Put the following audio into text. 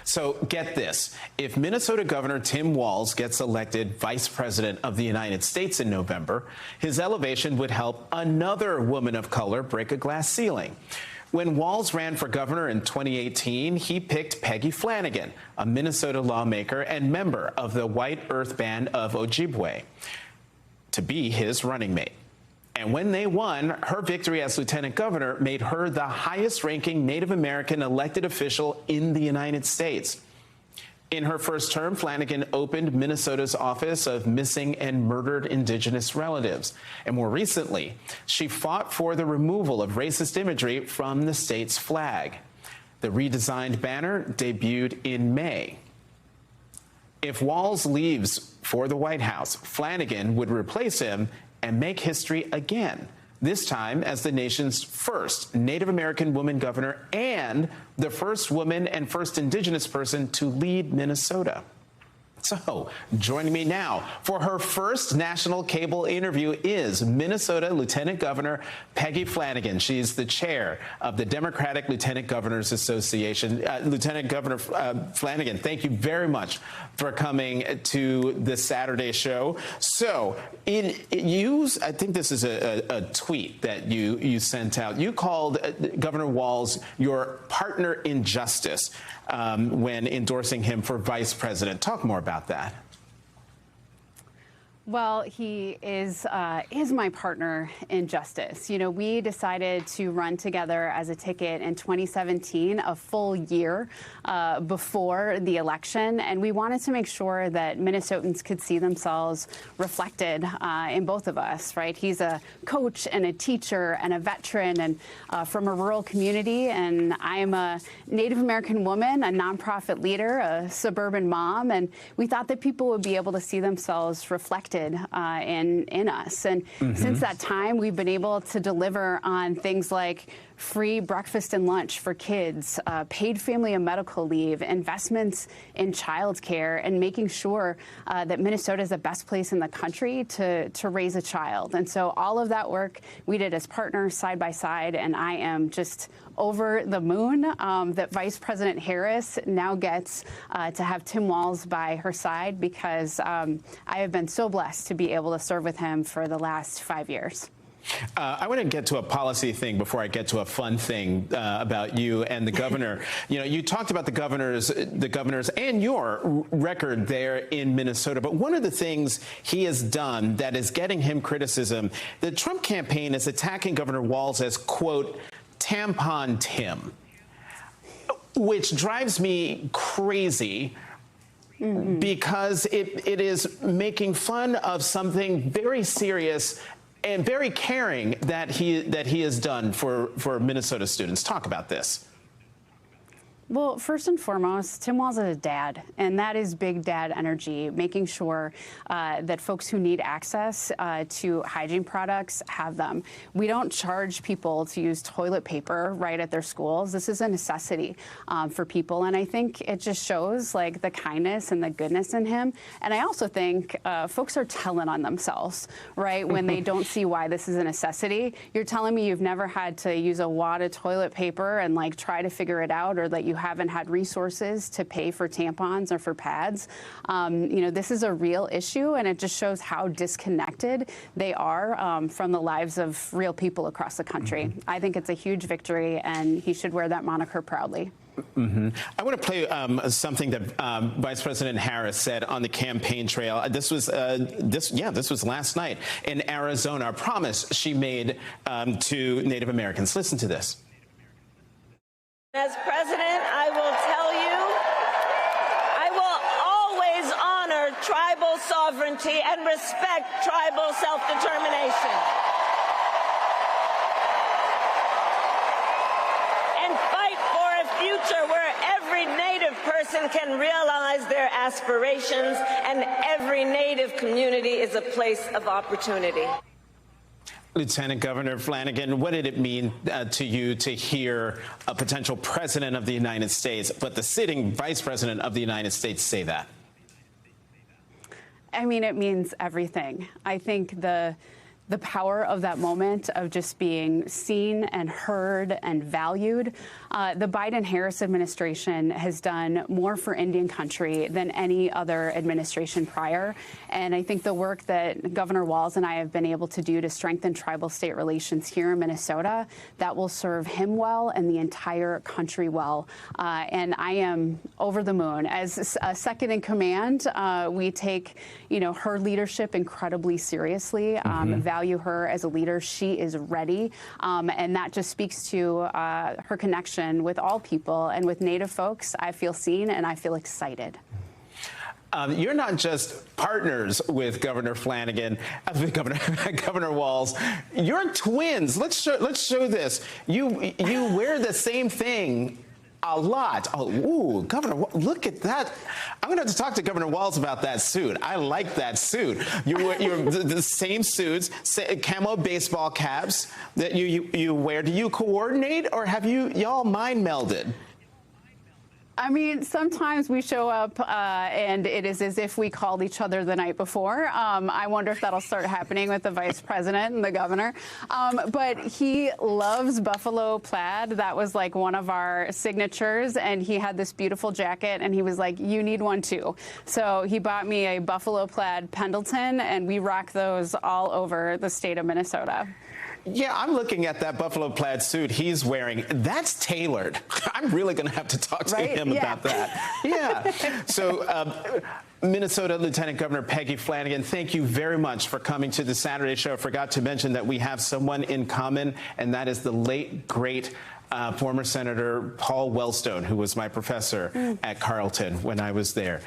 So get this. If Minnesota Governor Tim Walz gets elected Vice President of the United States in November, his elevation would help another woman of color break a glass ceiling. When Walz ran for governor in 2018, he picked Peggy Flanagan, a Minnesota lawmaker and member of the White Earth Band of Ojibwe, to be his running mate. And when they won, her victory as lieutenant governor made her the highest-ranking Native American elected official in the United States. In her first term, Flanagan opened Minnesota's Office of Missing and Murdered Indigenous Relatives. And more recently, she fought for the removal of racist imagery from the state's flag. The redesigned banner debuted in May. If Walz leaves for the White House, Flanagan would replace him and make history again, this time as the nation's first Native American woman governor and the first woman and first Indigenous person to lead Minnesota. So, joining me now for her first national cable interview is Minnesota Lieutenant Governor Peggy Flanagan. She's the chair of the Democratic Lieutenant Governors Association. Lieutenant Governor Flanagan, thank you very much for coming to this Saturday show. So, I think this is a tweet that you sent out. You called Governor Walz your partner in justice when endorsing him for vice president. Talk more about that. Well, he is my partner in justice. You know, we decided to run together as a ticket in 2017, a full year before the election, and we wanted to make sure that Minnesotans could see themselves reflected in both of us, right? He's a coach and a teacher and a veteran and from a rural community, and I am a Native American woman, a nonprofit leader, a suburban mom, and we thought that people would be able to see themselves reflected in us. And since that time, we've been able to deliver on things like free breakfast and lunch for kids, paid family and medical leave, investments in childcare, and making sure that Minnesota is the best place in the country to raise a child. And so all of that work we did as partners side by side, and I am just over the moon that Vice President Harris now gets to have Tim Walz by her side, because I have been so blessed to be able to serve with him for the last 5 years. I want to get to a policy thing before I get to a fun thing about you and the governor. You know, you talked about the governors and your record there in Minnesota. But one of the things he has done that is getting him criticism, the Trump campaign is attacking Governor Walz as, quote, tampon Tim, which drives me crazy. Because it is making fun of something very serious and very caring that he has done for Minnesota students. Talk about this. Well, first and foremost, Tim Walz is a dad, and that is big dad energy, making sure that folks who need access to hygiene products have them. We don't charge people to use toilet paper right at their schools. This is a necessity for people, and I think it just shows like the kindness and the goodness in him. And I also think folks are telling on themselves, right, when they don't see why this is a necessity. You're telling me you've never had to use a wad of toilet paper and like try to figure it out, or that you haven't had resources to pay for tampons or for pads. You know, this is a real issue, and it just shows how disconnected they are from the lives of real people across the country. I think it's a huge victory, and he should wear that moniker proudly. I want to play something that Vice President Harris said on the campaign trail. This was last night in Arizona. A promise she made to Native Americans. Listen to this. As president, I will tell you, I will always honor tribal sovereignty and respect tribal self-determination. And fight for a future where every Native person can realize their aspirations and every Native community is a place of opportunity. Lieutenant Governor Flanagan, what did it mean to you to hear a potential president of the United States, but the sitting vice president of the United States say that? I mean, it means everything. I think the the power of that moment of just being seen and heard and valued. The Biden-Harris administration has done more for Indian country than any other administration prior. And I think the work that Governor Walz and I have been able to do to strengthen tribal-state relations here in Minnesota, that will serve him well and the entire country well. And I am over the moon. As a second in command, we take, her leadership incredibly seriously, value her as a leader. She is ready. And that just speaks to her connection with all people. And with Native folks, I feel seen and I feel excited. You're not just partners with Governor Flanagan, Governor Walz. You're twins. Let's show this. You wear the same thing a lot. Oh, ooh, Governor, look at that. I'm going to have to talk to Governor Walz about that suit. I like that suit. You're the same suits, camo baseball caps that you wear. Do you coordinate, or have y'all mind melded? I mean, sometimes we show up and it is as if we called each other the night before. I wonder if that'll start happening with the vice president and the governor. But he loves buffalo plaid. That was like one of our signatures. And he had this beautiful jacket and he was like, you need one too. So he bought me a buffalo plaid Pendleton and we rock those all over the state of Minnesota. Yeah, I'm looking at that buffalo plaid suit he's wearing. That's tailored. I'm really going to have to talk to him about that. Yeah. So, Minnesota Lieutenant Governor Peggy Flanagan, thank you very much for coming to the Saturday Show. I forgot to mention that we have someone in common, and that is the late, great former Senator Paul Wellstone, who was my professor at Carleton when I was there.